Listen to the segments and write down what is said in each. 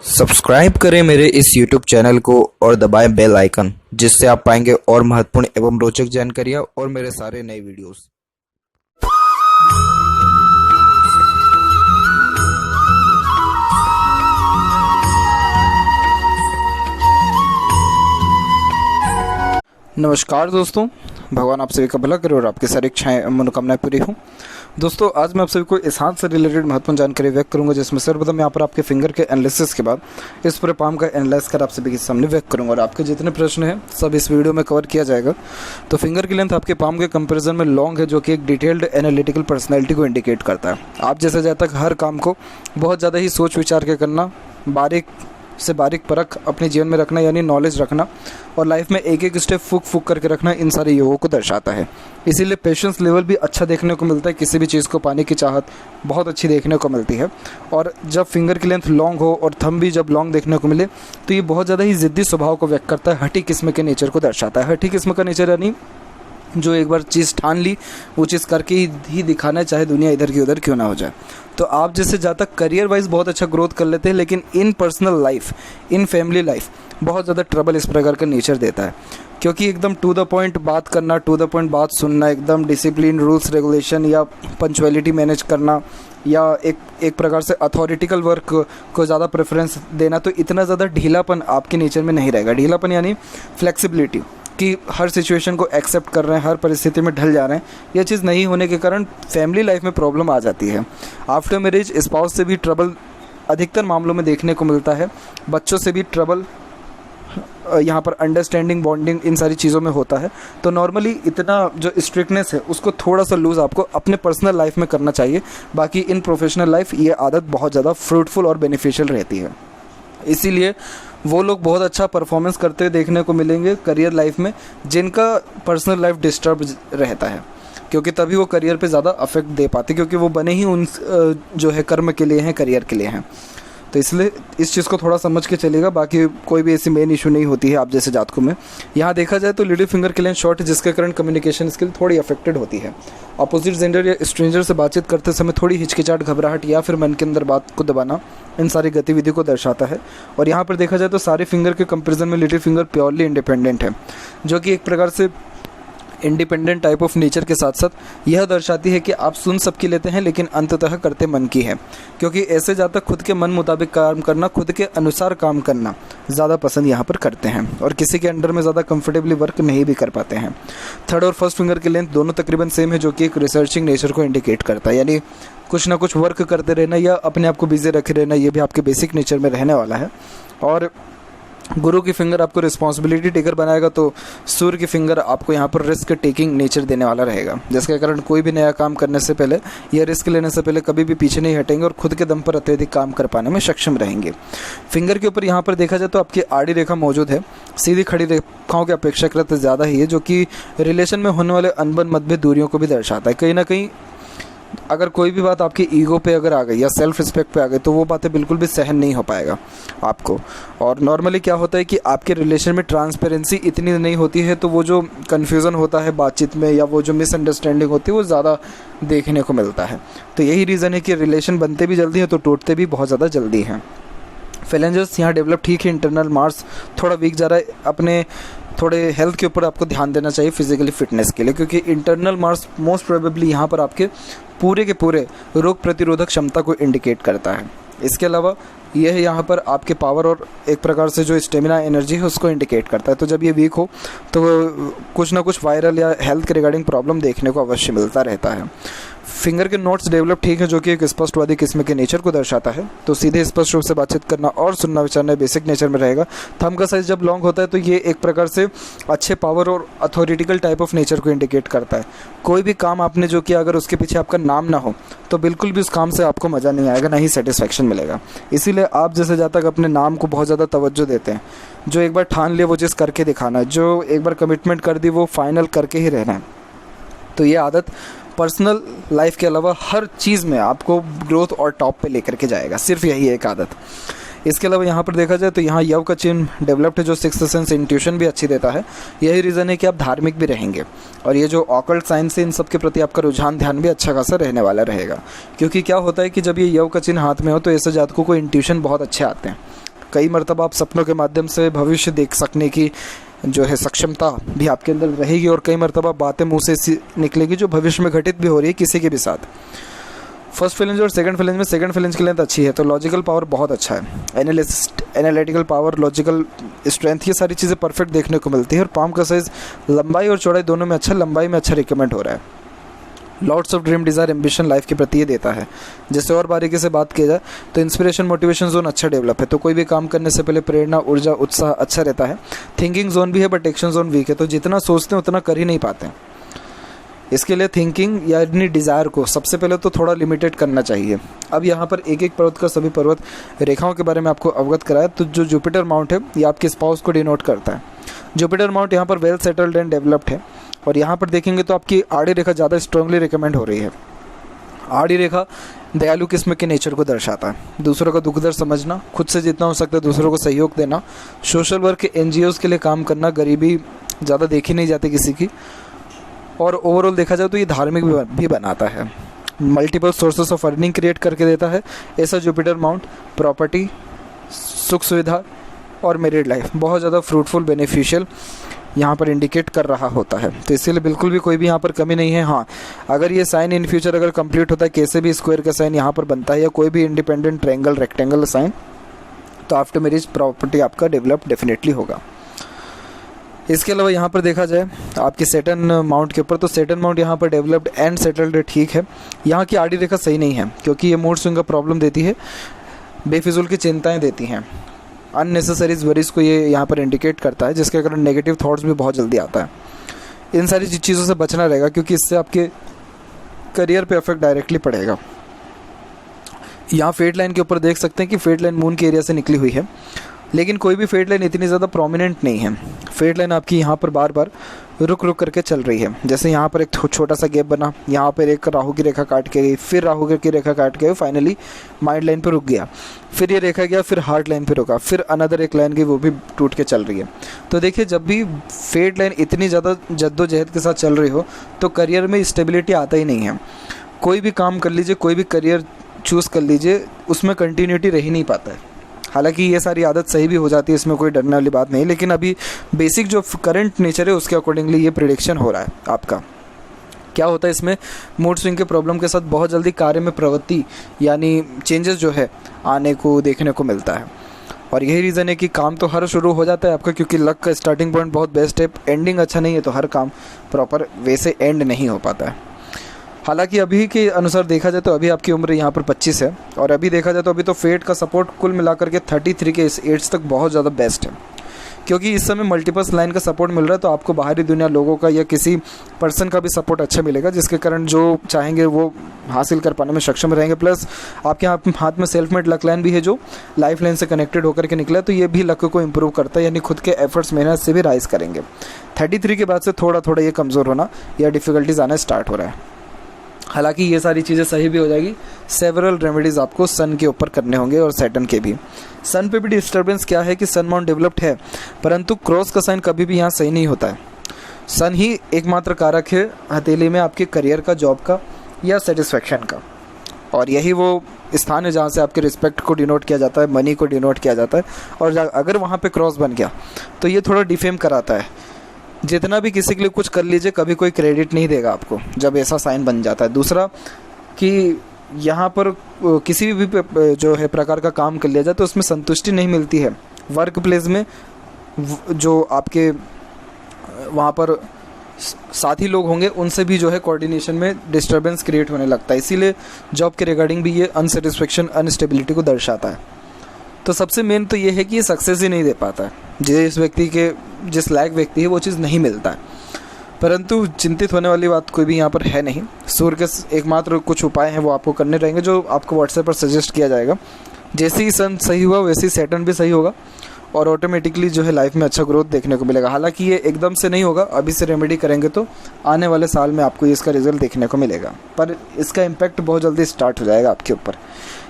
Subscribe करें मेरे इस YouTube चैनल को और दबाएं बेल आइकन, जिससे आप पाएंगे और महत्वपूर्ण एवं रोचक जानकारियाँ और मेरे सारे नए वीडियोस। नमस्कार दोस्तों, भगवान आप सभी का भला करे और आपकी सारी इच्छाएं मनोकामनाएं पूरी हों। दोस्तों, आज मैं आप सभी को इस हाथ से रिलेटेड महत्वपूर्ण जानकारी व्यक्त करूंगा, जिसमें सर्वप्रथम यहाँ पर आपके फिंगर के एनालिसिस के बाद इस पूरे पाम का एनालाइज कर आप सभी के सामने व्यक्त करूंगा और आपके जितने प्रश्न हैं सब इस वीडियो में कवर किया जाएगा। तो फिंगर की लेंथ आपके पाम के कंपेरिजन में लॉन्ग है, जो कि एक डिटेल्ड एनालिटिकल पर्सनैलिटी को इंडिकेट करता है। आप जैसे जहाँ तक हर काम को बहुत ज़्यादा ही सोच विचार के करना, बारीक से बारीक परख अपने जीवन में रखना यानी नॉलेज रखना और लाइफ में एक एक स्टेप फूक करके रखना, इन सारे योगों को दर्शाता है। इसीलिए पेशेंस लेवल भी अच्छा देखने को मिलता है, किसी भी चीज़ को पाने की चाहत बहुत अच्छी देखने को मिलती है। और जब फिंगर की लेंथ लॉन्ग हो और थंब भी जब लॉन्ग देखने को मिले तो ये बहुत ज़्यादा ही ज़िद्दी स्वभाव को व्यक्त करता है, हठी किस्म के नेचर को दर्शाता है। हठी किस्म का नेचर यानी जो एक बार चीज़ ठान ली वो चीज़ करके ही दिखाना है, चाहे दुनिया इधर की उधर क्यों ना हो जाए। तो आप जैसे जहाँ तक करियर वाइज बहुत अच्छा ग्रोथ कर लेते हैं, लेकिन in personal life, in family life बहुत ज़्यादा ट्रबल इस प्रकार का नेचर देता है, क्योंकि एकदम टू द पॉइंट बात करना, टू द पॉइंट बात सुनना, एकदम डिसिप्लिन, रूल्स रेगुलेशन या पंक्चुअलिटी मैनेज करना या एक प्रकार से अथॉरिटिकल वर्क को ज़्यादा प्रेफरेंस देना, तो इतना ज़्यादा ढीलापन आपके नेचर में नहीं रहेगा। ढीलापन यानी फ्लेक्सिबिलिटी, कि हर सिचुएशन को एक्सेप्ट कर रहे हैं, हर परिस्थिति में ढल जा रहे हैं, यह चीज़ नहीं होने के कारण फैमिली लाइफ में प्रॉब्लम आ जाती है। आफ्टर मैरिज स्पाउस से भी ट्रबल अधिकतर मामलों में देखने को मिलता है, बच्चों से भी ट्रबल, यहाँ पर अंडरस्टैंडिंग, बॉन्डिंग, इन सारी चीज़ों में होता है। तो नॉर्मली इतना जो स्ट्रिक्टनेस है उसको थोड़ा सा लूज़ आपको अपने पर्सनल लाइफ में करना चाहिए। बाकी इन प्रोफेशनल लाइफ ये आदत बहुत ज़्यादा फ्रूटफुल और बेनिफिशियल रहती है। इसीलिए वो लोग बहुत अच्छा परफॉर्मेंस करते हुए देखने को मिलेंगे करियर लाइफ में जिनका पर्सनल लाइफ डिस्टर्ब रहता है, क्योंकि तभी वो करियर पे ज़्यादा अफेक्ट दे पाते, क्योंकि वो बने ही उन जो है कर्म के लिए हैं, करियर के लिए हैं। तो इसलिए इस चीज़ को थोड़ा समझ के चलेगा। बाकी कोई भी ऐसी मेन इशू नहीं होती है आप जैसे जातकों में। यहाँ देखा जाए तो लिटिल फिंगर की लेंथ शॉर्ट है, जिसके कारण कम्युनिकेशन स्किल थोड़ी अफेक्टेड होती है। अपोजिट जेंडर या स्ट्रेंजर से बातचीत करते समय थोड़ी हिचकिचाहट, घबराहट या फिर मन के अंदर बात को दबाना, इन सारी गतिविधि को दर्शाता है। और यहाँ पर देखा जाए तो सारे फिंगर के कंपेरिजन में लिटिल फिंगर प्योरली इंडिपेंडेंट है, जो कि एक प्रकार से इंडिपेंडेंट टाइप ऑफ नेचर के साथ साथ यह दर्शाती है कि आप सुन सबकी लेते हैं लेकिन अंततः करते मन की है, क्योंकि ऐसे ज़्यादा खुद के मन मुताबिक काम करना, खुद के अनुसार काम करना ज़्यादा पसंद यहाँ पर करते हैं और किसी के अंडर में ज़्यादा कंफर्टेबली वर्क नहीं भी कर पाते हैं। थर्ड और फर्स्ट फिंगर की लेंथ दोनों तकरीबन सेम है, जो कि एक रिसर्चिंग नेचर को इंडिकेट करता है, यानी कुछ ना कुछ वर्क करते रहना या अपने आप को बिजी रखे रहना, ये भी आपके बेसिक नेचर में रहने वाला है। और गुरु की फिंगर आपको रिस्पॉन्सिबिलिटी टेकर बनाएगा, तो सूर्य की फिंगर आपको यहाँ पर रिस्क टेकिंग नेचर देने वाला रहेगा, जिसके कारण कोई भी नया काम करने से पहले या रिस्क लेने से पहले कभी भी पीछे नहीं हटेंगे और खुद के दम पर अत्यधिक काम कर पाने में सक्षम रहेंगे। फिंगर के ऊपर यहाँ पर देखा जाए तो आपकी आड़ी रेखा मौजूद है, सीधी खड़ी रेखाओं की अपेक्षाकृत ज़्यादा ही है, जो कि रिलेशन में होने वाले अनबन, मतभेद, दूरियों को भी दर्शाता है। कहीं ना कहीं अगर कोई भी बात आपकी ईगो पे अगर आ गई या सेल्फ रिस्पेक्ट पे आ गई तो वो बातें बिल्कुल भी सहन नहीं हो पाएगा आपको। और नॉर्मली क्या होता है कि आपके रिलेशन में ट्रांसपेरेंसी इतनी नहीं होती है, तो वो जो कन्फ्यूज़न होता है बातचीत में या वो जो मिसअंडरस्टैंडिंग होती है वो ज़्यादा देखने को मिलता है। तो यही रीज़न है कि रिलेशन बनते भी जल्दी हैं तो टूटते भी बहुत ज़्यादा जल्दी हैं। फेलेंजर्स यहाँ डेवलप ठीक है, इंटरनल मार्स थोड़ा वीक जा रहा है, अपने थोड़े हेल्थ के ऊपर आपको ध्यान देना चाहिए फिजिकली फिटनेस के लिए, क्योंकि इंटरनल मार्स मोस्ट प्रोबेबली यहाँ पर आपके पूरे के पूरे रोग प्रतिरोधक क्षमता को इंडिकेट करता है। इसके अलावा यह यहाँ पर आपके पावर और एक प्रकार से जो स्टेमिना एनर्जी है उसको इंडिकेट करता है। तो जब ये वीक हो तो कुछ ना कुछ वायरल या हेल्थ के रिगार्डिंग प्रॉब्लम देखने को अवश्य मिलता रहता है। फिंगर के नोट्स डेवलप ठीक है, जो कि एक स्पष्टवादी किस्म के नेचर को दर्शाता है, तो सीधे स्पष्ट रूप से बातचीत करना और सुनना विचारना बेसिक नेचर में रहेगा। थंब का साइज जब लॉन्ग होता है तो ये एक प्रकार से अच्छे पावर और अथॉरिटिकल टाइप ऑफ नेचर को इंडिकेट करता है। कोई भी काम आपने जो किया अगर उसके पीछे आपका नाम ना हो तो बिल्कुल भी उस काम से आपको मज़ा नहीं आएगा, ना ही सेटिस्फैक्शन मिलेगा। इसीलिए आप जैसे जहाँ तक अपने नाम को बहुत ज़्यादा तवज्जो देते हैं, जो एक बार ठान लिए वो चीज़ करके दिखाना है, जो एक बार कमिटमेंट कर दी वो फाइनल करके ही रहना है। तो ये आदत पर्सनल लाइफ के अलावा हर चीज़ में आपको ग्रोथ और टॉप पे लेकर के जाएगा, सिर्फ यही एक आदत। इसके अलावा यहाँ पर देखा जाए तो यहाँ यव का चिन्ह डेवलप्ड है, जो सिक्स्थ सेंस इंट्यूशन भी अच्छी देता है। यही रीज़न है कि आप धार्मिक भी रहेंगे और ये जो ऑकल्ट साइंस है इन सब के प्रति आपका रुझान, ध्यान भी अच्छा खासा रहने वाला रहेगा। क्योंकि क्या होता है कि जब ये यव का चिन्ह हाथ में हो तो ऐसे जातकों को इंट्यूशन बहुत अच्छे आते हैं। कई मरतबा आप सपनों के माध्यम से भविष्य देख सकने की जो है सक्षमता भी आपके अंदर रहेगी और कई मरतबा बातें मुंह से ऐसी निकलेगी जो भविष्य में घटित भी हो रही है किसी के भी साथ। फर्स्ट फ्लेंज और सेकंड फ्लेंज में सेकंड फ्लेंज की लेंथ अच्छी है तो लॉजिकल पावर बहुत अच्छा है, एनालिटिकल पावर, लॉजिकल स्ट्रेंथ, ये सारी चीज़ें परफेक्ट देखने को मिलती है। और पाम का साइज़ लंबाई और चौड़ाई दोनों में अच्छा, लंबाई में अच्छा रिकमेंड हो रहा है। Lots of dream, desire, ambition life के प्रति ये देता है। जैसे और बारीकी से बात की जाए तो इंस्पिरेशन, मोटिवेशन जोन अच्छा डेवलप है, तो कोई भी काम करने से पहले प्रेरणा, ऊर्जा, उत्साह अच्छा रहता है। थिंकिंग जोन भी है बट एक्शन जोन वीक है, तो जितना सोचते हैं उतना कर ही नहीं पाते हैं। इसके लिए थिंकिंग यानी डिज़ायर को सबसे पहले तो थोड़ा लिमिटेड करना चाहिए। अब यहाँ पर एक एक पर्वत का सभी पर्वत रेखाओं के बारे में आपको अवगत कराया। तो जो जुपिटर माउंट है ये आपके स्पाउस को डिनोट करता है। जुपिटर माउंट यहाँ पर वेल सेटल्ड एंड डेवलप्ड है। और यहाँ पर देखेंगे तो आपकी आड़ी रेखा ज़्यादा स्ट्रांगली रिकमेंड हो रही है। आड़ी रेखा दयालु किस्म के नेचर को दर्शाता है, दूसरों का दुख दर्द समझना, खुद से जितना हो सकता है दूसरों को सहयोग देना, सोशल वर्क के NGOs के लिए काम करना, गरीबी ज़्यादा देखी नहीं जाती किसी की। और ओवरऑल देखा जाए तो ये धार्मिक भी बनाता है, multiple sources of earning create करके देता है। ऐसा जुपिटर माउंट प्रॉपर्टी, सुख सुविधा और मैरिड लाइफ बहुत ज़्यादा फ्रूटफुल, बेनिफिशियल यहाँ पर इंडिकेट कर रहा होता है। तो इसीलिए बिल्कुल भी कोई भी यहाँ पर कमी नहीं है। हाँ, अगर ये साइन इन फ्यूचर अगर कंप्लीट होता है, कैसे भी स्क्वायर का साइन यहाँ पर बनता है या कोई भी इंडिपेंडेंट ट्रायंगल, रेक्टेंगल साइन, तो आफ्टर मैरिज प्रॉपर्टी आपका डेवलप डेफिनेटली होगा। इसके अलावा यहाँ पर देखा जाए आपके सैटर्न माउंट के ऊपर, तो सैटर्न माउंट यहाँ पर डेवलप्ड एंड सेटल्ड ठीक है। यहाँ की आड़ी रेखा सही नहीं है क्योंकि ये मूड स्विंग का प्रॉब्लम देती है, बेफिजूल की चिंताएं देती हैं, अननेसेसरी वरीज को ये यहाँ पर इंडिकेट करता है, जिसके कारण नेगेटिव थॉट्स भी बहुत जल्दी आता है। इन सारी चीज़ों से बचना रहेगा क्योंकि इससे आपके करियर पे इफेक्ट डायरेक्टली पड़ेगा। यहाँ फेट लाइन के ऊपर देख सकते हैं कि फेट लाइन मून के एरिया से निकली हुई है, लेकिन कोई भी फेट लाइन इतनी ज़्यादा प्रोमिनेंट नहीं है। फेट लाइन आपकी यहाँ पर बार बार रुक रुक करके चल रही है। जैसे यहाँ पर एक छोटा सा गैप बना, यहाँ पर एक राहु की रेखा काट के गई, फिर राहु की रेखा काट के गई, फाइनली माइंड लाइन पर रुक गया, फिर ये रेखा गया, फिर हार्ट लाइन पर रुका, फिर अनदर एक लाइन गई, वो भी टूट के चल रही है। तो देखिए, जब भी फेट लाइन इतनी ज़्यादा जद्दोजहद के साथ चल रही हो तो करियर में स्टेबिलिटी आता ही नहीं है। कोई भी काम कर लीजिए, कोई भी करियर चूज़ कर लीजिए, उसमें कंटिन्यूटी रह ही नहीं पाता है। हालांकि ये सारी आदत सही भी हो जाती है, इसमें कोई डरने वाली बात नहीं, लेकिन अभी बेसिक जो करंट नेचर है उसके अकॉर्डिंगली ये प्रिडिक्शन हो रहा है आपका। क्या होता है इसमें, मूड स्विंग के प्रॉब्लम के साथ बहुत जल्दी कार्य में प्रवृत्ति यानी चेंजेस जो है आने को देखने को मिलता है। और यही रीज़न है कि काम तो हर शुरू हो जाता है आपका, क्योंकि लक का स्टार्टिंग पॉइंट बहुत बेस्ट है, एंडिंग अच्छा नहीं है तो हर काम प्रॉपर वे से एंड नहीं हो पाता है। हालांकि अभी के अनुसार देखा जाए तो अभी आपकी उम्र यहाँ पर 25 है, और अभी देखा जाए तो अभी तो फेट का सपोर्ट कुल मिलाकर के 33 के इस एज तक बहुत ज़्यादा बेस्ट है, क्योंकि इस समय मल्टीपल्स लाइन का सपोर्ट मिल रहा है। तो आपको बाहरी दुनिया, लोगों का या किसी पर्सन का भी सपोर्ट अच्छा मिलेगा, जिसके कारण जो चाहेंगे वो हासिल कर पाने में सक्षम रहेंगे। प्लस आपके हाथ में सेल्फ मेड लक लाइन भी है जो लाइफ लाइन से कनेक्टेड होकर के निकला है, तो ये भी लक को इम्प्रूव करता है, यानी खुद के एफर्ट्स, मेहनत से भी राइज करेंगे। 33 के बाद से थोड़ा थोड़ा ये कमज़ोर होना या डिफ़िकल्टीज आना स्टार्ट हो रहा है। हालांकि ये सारी चीज़ें सही भी हो जाएगी। सेवरल रेमेडीज़ आपको सन के ऊपर करने होंगे और सैटर्न के भी। सन पे भी डिस्टर्बेंस क्या है कि सन माउंट डेवलप्ड है, परंतु क्रॉस का साइन कभी भी यहाँ सही नहीं होता है। सन ही एकमात्र कारक है हथेली में आपके करियर का, जॉब का या सेटिस्फेक्शन का, और यही वो स्थान है जहाँ से आपके रिस्पेक्ट को डिनोट किया जाता है, मनी को डिनोट किया जाता है। और अगर वहाँ पे क्रॉस बन गया तो ये थोड़ा डिफेम कराता है। जितना भी किसी के लिए कुछ कर लीजिए, कभी कोई क्रेडिट नहीं देगा आपको जब ऐसा साइन बन जाता है। दूसरा कि यहाँ पर किसी भी जो है प्रकार का काम कर लिया जाए तो उसमें संतुष्टि नहीं मिलती है। वर्क प्लेस में जो आपके वहाँ पर साथी लोग होंगे उनसे भी जो है कोऑर्डिनेशन में डिस्टर्बेंस क्रिएट होने लगता है, इसीलिए जॉब के रिगार्डिंग भी ये अनसेटिस्फेक्शन, अनस्टेबिलिटी को दर्शाता है। तो सबसे मेन तो ये है कि ये सक्सेस ही नहीं दे पाता है, जिस व्यक्ति के जिस लायक व्यक्ति है वो चीज़ नहीं मिलता है। परंतु चिंतित होने वाली बात कोई भी यहाँ पर है नहीं। सूर्य के एकमात्र कुछ उपाय हैं वो आपको करने रहेंगे, जो आपको व्हाट्सएप पर सजेस्ट किया जाएगा। जैसे ही सन सही हुआ वैसे ही सैटर्न भी सही होगा और ऑटोमेटिकली जो है लाइफ में अच्छा ग्रोथ देखने को मिलेगा। हालांकि ये एकदम से नहीं होगा, अभी से रेमेडी करेंगे तो आने वाले साल में आपको इसका रिजल्ट देखने को मिलेगा, पर इसका इम्पैक्ट बहुत जल्दी स्टार्ट हो जाएगा आपके ऊपर।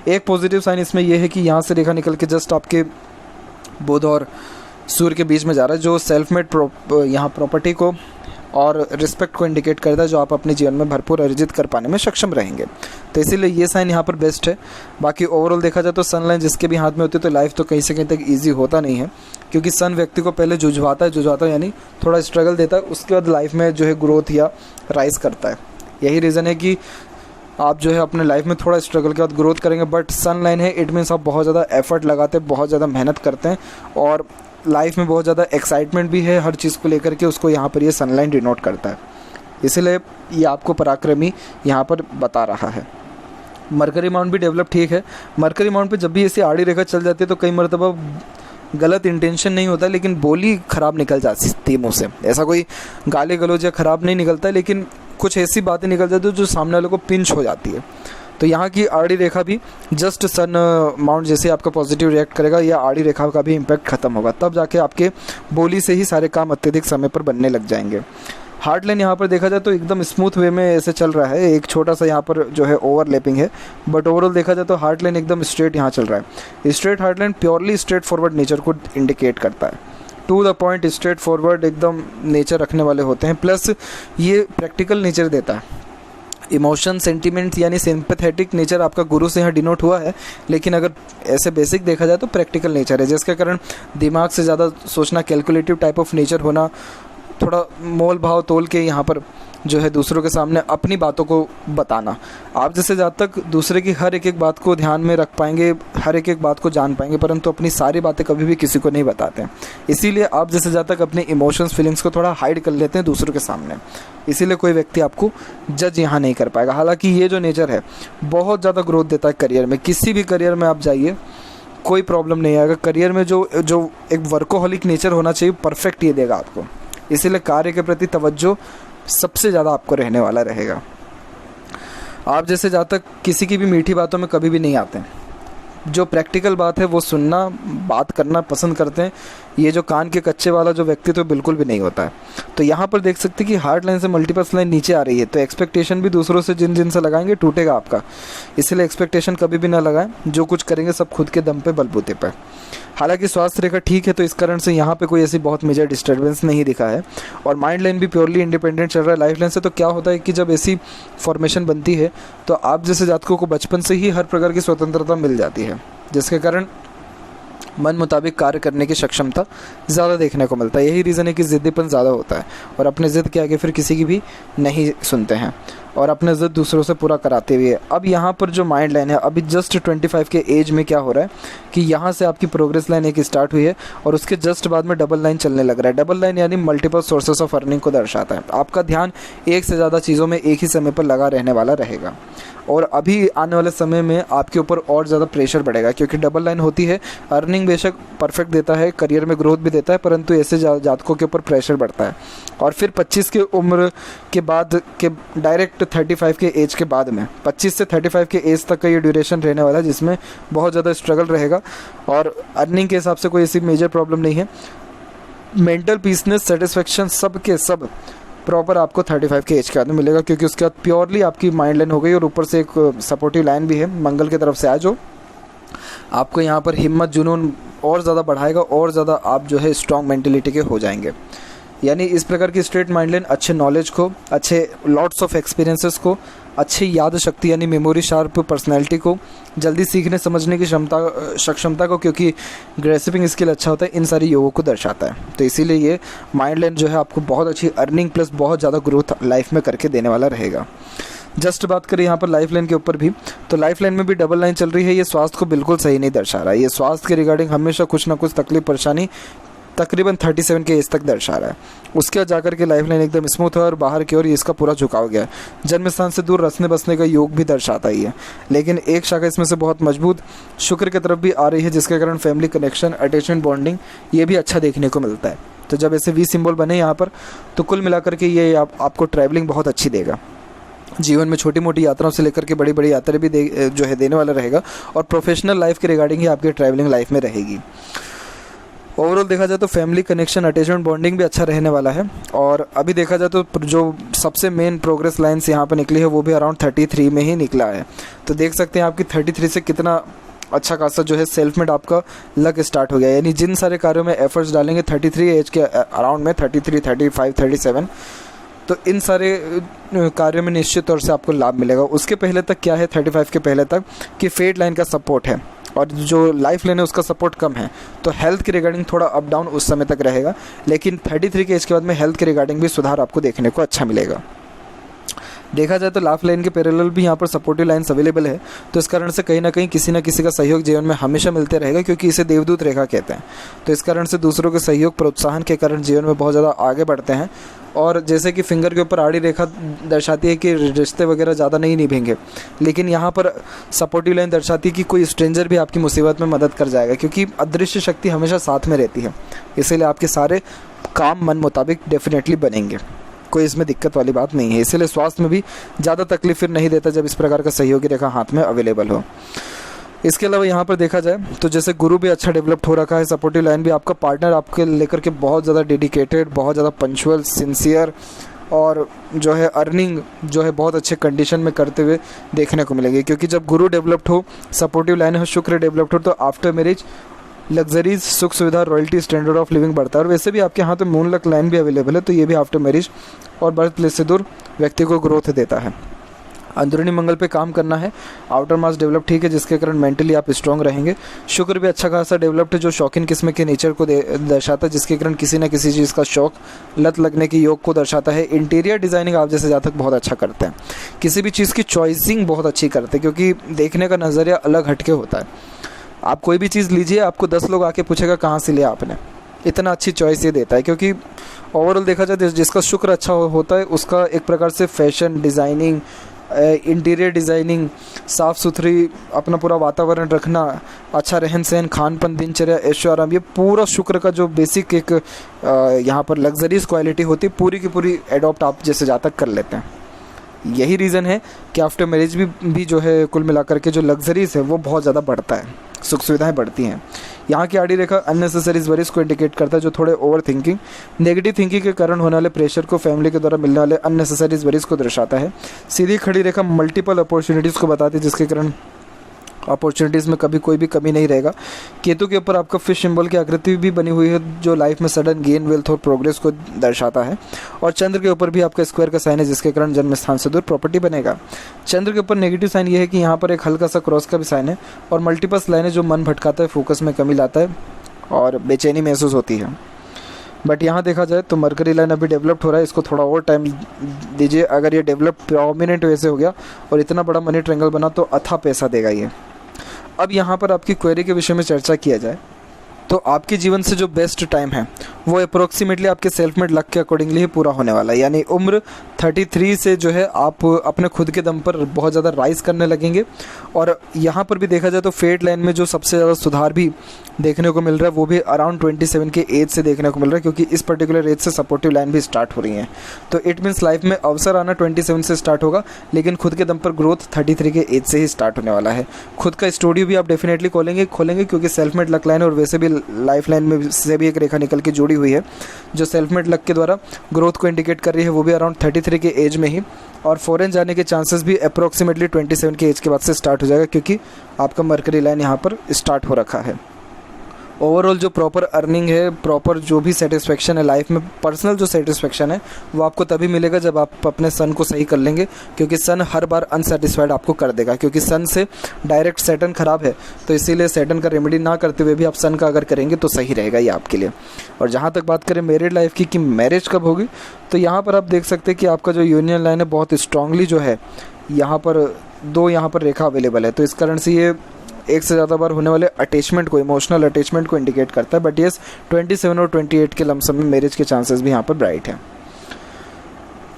एक पॉजिटिव साइन इसमें यह है कि यहाँ से रेखा निकल के जस्ट आपके बुध और सूर्य के बीच में जा रहा है, जो सेल्फ मेड यहाँ प्रॉपर्टी को और रिस्पेक्ट को इंडिकेट करता है, जो आप अपने जीवन में भरपूर अर्जित कर पाने में सक्षम रहेंगे। तो इसीलिए ये साइन यहाँ पर बेस्ट है। बाकी ओवरऑल देखा जाए तो सनलाइन जिसके भी हाथ में होती है तो लाइफ तो कहीं से कहीं तक ईजी होता नहीं है, क्योंकि सन व्यक्ति को पहले जुझवाता है यानी थोड़ा स्ट्रगल देता है, उसके बाद लाइफ में जो है ग्रोथ या राइज करता है। यही रीज़न है कि आप जो है अपने लाइफ में थोड़ा स्ट्रगल के बाद ग्रोथ करेंगे। बट सन लाइन है, इट मीन्स आप बहुत ज़्यादा एफर्ट लगाते हैं, बहुत ज़्यादा मेहनत करते हैं और लाइफ में बहुत ज़्यादा एक्साइटमेंट भी है हर चीज़ को लेकर के, उसको यहाँ पर ये सनलाइन डिनोट करता है। इसीलिए ये आपको पराक्रमी यहाँ पर बता रहा है। मरकरी माउंट भी डेवलप ठीक है। मरकरी माउंट पे जब भी ऐसी आड़ी रेखा चल जाती है तो कई मरतबा गलत इंटेंशन नहीं होता, लेकिन बोली ख़राब निकल जाती है मुँह से। ऐसा कोई गाली गलौज या ख़राब नहीं निकलता, लेकिन कुछ ऐसी बातें निकल जाती है जो सामने वाले को पिंच हो जाती है। तो यहाँ की आड़ी रेखा भी जस्ट सन माउंट जैसे आपका पॉजिटिव रिएक्ट करेगा, या आड़ी रेखा का भी इम्पैक्ट खत्म होगा, तब जाके आपके बोली से ही सारे काम अत्यधिक समय पर बनने लग जाएंगे। हार्ट लाइन यहाँ पर देखा जाए तो एकदम स्मूथ वे में ऐसे चल रहा है, एक छोटा सा यहाँ पर जो है ओवरलैपिंग है, बट ओवरऑल देखा जाए तो हार्ट लाइन एकदम स्ट्रेट यहाँ चल रहा है। Straight heart line purely straightforward nature को इंडिकेट करता है, to the point, straightforward एकदम नेचर रखने वाले होते हैं, प्लस ये प्रैक्टिकल नेचर देता है। इमोशन, सेंटिमेंट यानी सिंपैथेटिक नेचर आपका गुरु से यहाँ डिनोट हुआ है, लेकिन अगर ऐसे बेसिक देखा जाए तो प्रैक्टिकल नेचर है, जिसके कारण दिमाग से ज़्यादा सोचना, कैलकुलेटिव टाइप ऑफ नेचर होना, थोड़ा मोल भाव तोल के यहाँ पर जो है दूसरों के सामने अपनी बातों को बताना। आप जैसे जब तक दूसरे की हर एक बात को ध्यान में रख पाएंगे, हर एक बात को जान पाएंगे, परंतु अपनी सारी बातें कभी भी किसी को नहीं बताते हैं। इसीलिए आप जैसे जब तक अपने इमोशंस, फीलिंग्स को थोड़ा हाइड कर लेते हैं दूसरों के सामने, इसीलिए कोई व्यक्ति आपको जज यहाँ नहीं कर पाएगा। हालांकि ये जो नेचर है बहुत ज़्यादा ग्रोथ देता है करियर में। किसी भी करियर में आप जाइए, कोई प्रॉब्लम नहीं आएगा। करियर में जो एक वर्कोहॉलिक नेचर होना चाहिए, परफेक्ट ये देगा आपको। इसीलिए कार्य के प्रति तवज्जो सबसे ज़्यादा आपको रहने वाला रहेगा। आप जैसे जहाँ तक किसी की भी मीठी बातों में कभी भी नहीं आते हैं, जो प्रैक्टिकल बात है वो सुनना, बात करना पसंद करते हैं। ये जो कान के कच्चे वाला जो व्यक्तित्व बिल्कुल भी नहीं होता है। तो यहाँ पर देख सकते हैं कि हार्ट लाइन से मल्टीपल्स लाइन नीचे आ रही है, तो एक्सपेक्टेशन भी दूसरों से जिन से लगाएंगे टूटेगा आपका। इसलिए एक्सपेक्टेशन कभी भी ना लगाएं, जो कुछ करेंगे सब खुद के दम पे, बलबूते पर। हालांकि स्वास्थ्य रेखा ठीक है, तो इस कारण से यहाँ पे कोई ऐसी बहुत मेजर डिस्टर्बेंस नहीं दिखा है। और माइंड लाइन भी प्योरली इंडिपेंडेंट चल रहा है लाइफ लाइन से। तो क्या होता है कि जब ऐसी फॉर्मेशन बनती है तो आप जैसे जातकों को बचपन से ही हर प्रकार की स्वतंत्रता मिल जाती है, जिसके कारण मन मुताबिक कार्य करने की सक्षमता ज़्यादा देखने को मिलता है। यही रीज़न है कि ज़िद्दीपन ज़्यादा होता है, और अपने ज़िद के आगे फिर किसी की भी नहीं सुनते हैं, और अपने ज़िद दूसरों से पूरा कराते हुए। अब यहाँ पर जो माइंड लाइन है, अभी जस्ट 25 के एज में क्या हो रहा है कि यहाँ से आपकी प्रोग्रेस लाइन एक स्टार्ट हुई है, और उसके जस्ट बाद में डबल लाइन चलने लग रहा है। डबल लाइन यानी मल्टीपल सोर्सेस ऑफ अर्निंग को दर्शाता है। आपका ध्यान एक से ज़्यादा चीज़ों में एक ही समय पर लगा रहने वाला रहेगा, और अभी आने वाले समय में आपके ऊपर और ज़्यादा प्रेशर बढ़ेगा, क्योंकि डबल लाइन होती है। अर्निंग बेशक परफेक्ट देता है, करियर में ग्रोथ भी देता है, परंतु ऐसे जातकों के ऊपर प्रेशर बढ़ता है। और फिर 25 की उम्र के बाद के डायरेक्ट 35 के एज के बाद में, 25 से 35 के एज तक का ये ड्यूरेशन रहने वाला है, जिसमें बहुत ज़्यादा स्ट्रगल रहेगा। और अर्निंग के हिसाब से कोई ऐसी मेजर प्रॉब्लम नहीं है। मेंटल पीसनेस, सेटिस्फेक्शन सब के सब प्रॉपर आपको 35 के एज के बाद में मिलेगा, क्योंकि उसके बाद प्योरली आपकी माइंड लाइन हो गई, और ऊपर से एक सपोर्टिव लाइन भी है मंगल की तरफ से आया, जो आपको यहाँ पर हिम्मत, जुनून और ज़्यादा बढ़ाएगा, और ज़्यादा आप जो है स्ट्रॉन्ग मेंटेलिटी के हो जाएंगे। यानी इस प्रकार की स्ट्रेट माइंड लाइन अच्छे नॉलेज को, अच्छे लॉट्स ऑफ एक्सपीरियंसेस को, अच्छी याद शक्ति यानी मेमोरी शार्प पर्सनैलिटी को, जल्दी सीखने समझने की सक्षमता को, क्योंकि ग्रेस्पिंग स्किल अच्छा होता है, इन सारी योगों को दर्शाता है। तो इसीलिए ये माइंड लाइन जो है आपको बहुत अच्छी अर्निंग प्लस बहुत ज़्यादा ग्रोथ लाइफ में करके देने वाला रहेगा। जस्ट बात करें यहाँ पर लाइफ लाइन के ऊपर भी, तो लाइफ लाइन में भी डबल लाइन चल रही है। ये स्वास्थ्य को बिल्कुल सही नहीं दर्शा रहा है। ये स्वास्थ्य के रिगार्डिंग हमेशा कुछ ना कुछ तकलीफ, परेशानी तकरीबन 37 के एज तक दर्शा रहा है। उसके बाद जाकर के लाइफ लाइन एकदम स्मूथ है, और बाहर की ओर इसका पूरा झुकाव गया है। जन्म स्थान से दूर रसने बसने का योग भी दर्शाता ही है, लेकिन एक शाखा इसमें से बहुत मजबूत शुक्र की तरफ भी आ रही है, जिसके कारण फैमिली कनेक्शन, अटैचमेंट, बॉन्डिंग ये भी अच्छा देखने को मिलता है। तो जब ऐसे वी सिंबल बने यहाँ पर, तो कुल मिलाकर के ये आपको ट्रैवलिंग बहुत अच्छी देगा। जीवन में छोटी मोटी यात्राओं से लेकर के बड़ी बड़ी यात्राएं भी जो है देने वाला रहेगा, और प्रोफेशनल लाइफ के रिगार्डिंग ही आपकी ट्रैवलिंग लाइफ में रहेगी। ओवरऑल देखा जाए तो फैमिली कनेक्शन, अटैचमेंट, बॉन्डिंग भी अच्छा रहने वाला है। और अभी देखा जाए तो जो सबसे मेन प्रोग्रेस लाइन्स यहाँ पर निकली है वो भी अराउंड 33 में ही निकला है। तो देख सकते हैं आपकी 33 से कितना अच्छा खासा जो है सेल्फ मेड आपका लक स्टार्ट हो गया। यानी जिन सारे कार्यों में एफर्ट्स डालेंगे 33 एज के अराउंड में, 33, 35, 37, तो इन सारे कार्यों में निश्चित तौर से आपको लाभ मिलेगा। उसके पहले तक क्या है, 35 के पहले तक कि फेट लाइन का सपोर्ट है और जो लाइफ लाइन है उसका सपोर्ट कम है, तो हेल्थ के रिगार्डिंग थोड़ा अप डाउन उस समय तक रहेगा। लेकिन 33 के एज के बाद में हेल्थ के रिगार्डिंग भी सुधार आपको देखने को अच्छा मिलेगा। देखा जाए तो लाइफ लाइन के पैरेलल भी यहाँ पर सपोर्टिव लाइन्स अवेलेबल है, तो इस कारण से कहीं ना कहीं किसी न किसी का सहयोग जीवन में हमेशा मिलते रहेगा, क्योंकि इसे देवदूत रेखा कहते हैं। तो इस कारण से दूसरों के सहयोग प्रोत्साहन के कारण जीवन में बहुत ज़्यादा आगे बढ़ते हैं। और जैसे कि फिंगर के ऊपर आड़ी रेखा दर्शाती है कि रिश्ते वगैरह ज़्यादा नहीं निभेंगे, लेकिन यहाँ पर सपोर्टिव लाइन दर्शाती है कि कोई स्ट्रेंजर भी आपकी मुसीबत में मदद कर जाएगा, क्योंकि अदृश्य शक्ति हमेशा साथ में रहती है। इसीलिए आपके सारे काम मन मुताबिक डेफिनेटली बनेंगे, कोई इसमें दिक्कत वाली बात नहीं है। इसीलिए स्वास्थ्य में भी ज़्यादा तकलीफ फिर नहीं देता जब इस प्रकार का सहयोगी रेखा हाथ में अवेलेबल हो। इसके अलावा यहाँ पर देखा जाए तो जैसे गुरु भी अच्छा डेवलप्ड हो रखा है, सपोर्टिव लाइन भी, आपका पार्टनर आपके लेकर के बहुत ज़्यादा डेडिकेटेड, बहुत ज़्यादा पंचुअल, सिंसियर और जो है अर्निंग जो है बहुत अच्छे कंडीशन में करते हुए देखने को मिलेगी। क्योंकि जब गुरु डेवलप्ड हो, सपोर्टिव लाइन हो, शुक्र डेवलप्ड हो, तो आफ्टर मैरिज लग्जरीज, सुख सुविधा, रॉयल्टी, स्टैंडर्ड ऑफ लिविंग बढ़ता है। और वैसे भी आपके यहाँ तो मून लक लाइन भी अवेलेबल है, तो ये भी आफ्टर मैरिज और बर्थ प्लेस से दूर व्यक्ति को ग्रोथ देता है। अंदरूनी मंगल पे काम करना है, आउटर मास डेवलप ठीक है, जिसके कारण मेंटली आप स्ट्रॉन्ग रहेंगे। शुक्र भी अच्छा खासा डेवलप्ड है, जो शौकीन किस्म के नेचर को दर्शाता है, जिसके कारण किसी न किसी चीज़ का शौक, लत लगने की योग को दर्शाता है। इंटीरियर डिज़ाइनिंग आप जैसे जातक बहुत अच्छा करते हैं, किसी भी चीज़ की चॉइसिंग बहुत अच्छी करते हैं, क्योंकि देखने का नज़रिया अलग हटके होता है। आप कोई भी चीज़ लीजिए, आपको 10 लोग आके पूछेगा कहाँ से लिया आपने, इतना अच्छी चॉइस ये देता है। क्योंकि ओवरऑल देखा जाए जिसका शुक्र अच्छा होता है उसका एक प्रकार से फैशन डिज़ाइनिंग, इंटीरियर डिज़ाइनिंग, साफ़ सुथरी अपना पूरा वातावरण रखना, अच्छा रहन सहन, खान पान, दिनचर्या, ऐशो आराम, ये पूरा शुक्र का जो बेसिक एक यहाँ पर लग्जरीज क्वालिटी होती है, पूरी की पूरी एडॉप्ट आप जैसे जातक कर लेते हैं। यही रीज़न है कि आफ्टर मैरिज भी जो है कुल मिलाकर के जो लग्जरीज है वो बहुत ज़्यादा बढ़ता है, सुख सुविधाएं बढ़ती हैं। यहाँ की आड़ी रेखा अननेसेसरीज वरीज को इंडिकेट करता है, जो थोड़े ओवर थिंकिंग, नेगेटिव थिंकिंग के कारण होने वाले प्रेशर को, फैमिली के द्वारा मिलने वाले अननेसेसरीज वरीज को दर्शाता है। सीधी खड़ी रेखा मल्टीपल अपॉर्चुनिटीज़ को बताती है, जिसके कारण अपॉर्चुनिटीज़ में कभी कोई भी कमी नहीं रहेगा। केतु के ऊपर आपका फिश सिंबल की आकृति भी बनी हुई है, जो लाइफ में सडन गेन, वेल्थ और प्रोग्रेस को दर्शाता है। और चंद्र के ऊपर भी आपका स्क्वायर का साइन है, जिसके कारण जन्म स्थान से दूर प्रॉपर्टी बनेगा। चंद्र के ऊपर नेगेटिव साइन ये है कि यहाँ पर एक हल्का सा क्रॉस का भी साइन है और मल्टीपल्स लाइन है, जो मन भटकाता है, फोकस में कमी लाता है और बेचैनी महसूस होती है। बट यहाँ देखा जाए तो मरकरी लाइन अभी डेवलप्ड हो रहा है, इसको थोड़ा और टाइम दीजिए। अगर ये डेवलप प्रोमिनेंट वे से हो गया और इतना बड़ा मनी ट्रायंगल बना तो अथा पैसा देगा ये। अब यहाँ पर आपकी क्वेरी के विषय में चर्चा किया जाए तो आपके जीवन से जो बेस्ट टाइम है वो अप्रोक्सीमेटली आपके सेल्फ मेड लक के अकॉर्डिंगली ही पूरा होने वाला है। यानी उम्र 33 से जो है आप अपने खुद के दम पर बहुत ज़्यादा राइज करने लगेंगे। और यहाँ पर भी देखा जाए तो फेट लाइन में जो सबसे ज़्यादा सुधार भी देखने को मिल रहा है वो भी अराउंड 27 के एज से देखने को मिल रहा है, क्योंकि इस पर्टिकुलर एज से सपोर्टिव लाइन भी स्टार्ट हो रही है। तो इट मीन्स लाइफ में अवसर आना 27 से स्टार्ट होगा, लेकिन खुद के दम पर ग्रोथ 33 के एज से ही स्टार्ट होने वाला है। खुद का स्टूडियो भी आप डेफिनेटली खोलेंगे, क्योंकि सेल्फ मेड लक लाइन और वैसे भी लाइफ लाइन में से भी एक रेखा निकल के जुड़ी हुई है, जो सेल्फ मेड लक के द्वारा ग्रोथ को इंडिकेट कर रही है, वो भी अराउंड 33 के एज में ही। और फॉरेन जाने के चांसेस भी अप्रोक्सीमेटली 27 के एज के बाद से स्टार्ट हो जाएगा, क्योंकि आपका मरकरी लाइन यहाँ पर स्टार्ट हो रखा है। ओवरऑल जो प्रॉपर अर्निंग है, प्रॉपर जो भी सेटिस्फेक्शन है लाइफ में, पर्सनल जो सेटिस्फेक्शन है वो आपको तभी मिलेगा जब आप अपने सन को सही कर लेंगे, क्योंकि सन हर बार अनसेटिस्फाइड आपको कर देगा। क्योंकि सन से डायरेक्ट सैटर्न खराब है, तो इसीलिए सैटर्न का रेमेडी ना करते हुए भी आप सन का अगर करेंगे तो सही रहेगा ये आपके लिए। और जहाँ तक बात करें मैरिड लाइफ की कि मैरिज कब होगी, तो यहाँ पर आप देख सकते हैं कि आपका जो यूनियन लाइन है बहुत स्ट्रांगली जो है यहाँ पर दो यहाँ पर रेखा अवेलेबल है, तो इस कारण से ये एक से ज़्यादा बार होने वाले अटैचमेंट को, इमोशनल अटैचमेंट को इंडिकेट करता है। बट येस 27 और 28 के लमसम में मैरिज के चांसेस भी यहाँ पर ब्राइट हैं।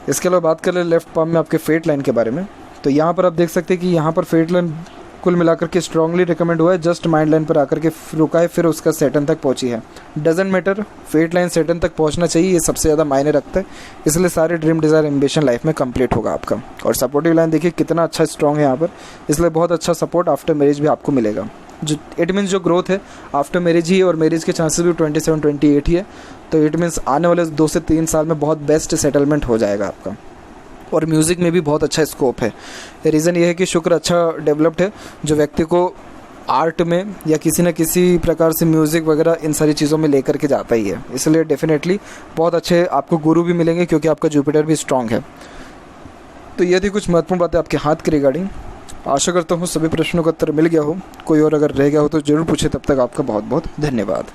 इसके अलावा बात करें लेफ्ट पाम में आपके फेट लाइन के बारे में, तो यहाँ पर आप देख सकते हैं कि यहाँ पर फेट लाइन कुल मिलाकर के स्ट्रांगली रिकमेंड हुआ है, जस्ट माइंड लाइन पर आकर के रुका है, फिर उसका सैटर्न तक पहुंची है। Doesn't matter, fate line Saturn तक पहुंचना चाहिए, ये सबसे ज़्यादा मायने रखता है। इसलिए सारे ड्रीम डिज़ायर एम्बिशन लाइफ में कंप्लीट होगा आपका। और सपोर्टिव लाइन देखिए कितना अच्छा स्ट्रॉन्ग है यहाँ पर, इसलिए बहुत अच्छा सपोर्ट आफ्टर मैरिज भी आपको मिलेगा। जो इट मीन्स जो ग्रोथ है आफ्टर मैरिज ही, और मैरिज के चांसेस भी 27-28 ही है, तो इट मीन्स आने वाले 2 से 3 साल में बहुत बेस्ट सेटलमेंट हो जाएगा आपका। और म्यूज़िक में भी बहुत अच्छा स्कोप है। रीज़न ये है कि शुक्र अच्छा डेवलप्ड है, जो व्यक्ति को आर्ट में या किसी न किसी प्रकार से म्यूज़िक वगैरह इन सारी चीज़ों में लेकर के जाता ही है। इसलिए डेफिनेटली बहुत अच्छे आपको गुरु भी मिलेंगे, क्योंकि आपका जुपिटर भी स्ट्रांग है। तो ये थी कुछ महत्वपूर्ण बातें आपके हाथ की रिगार्डिंग। आशा करता हूँ सभी प्रश्नों का उत्तर मिल गया हो। कोई और अगर रह गया हो तो ज़रूर पूछे। तब तक आपका बहुत बहुत धन्यवाद।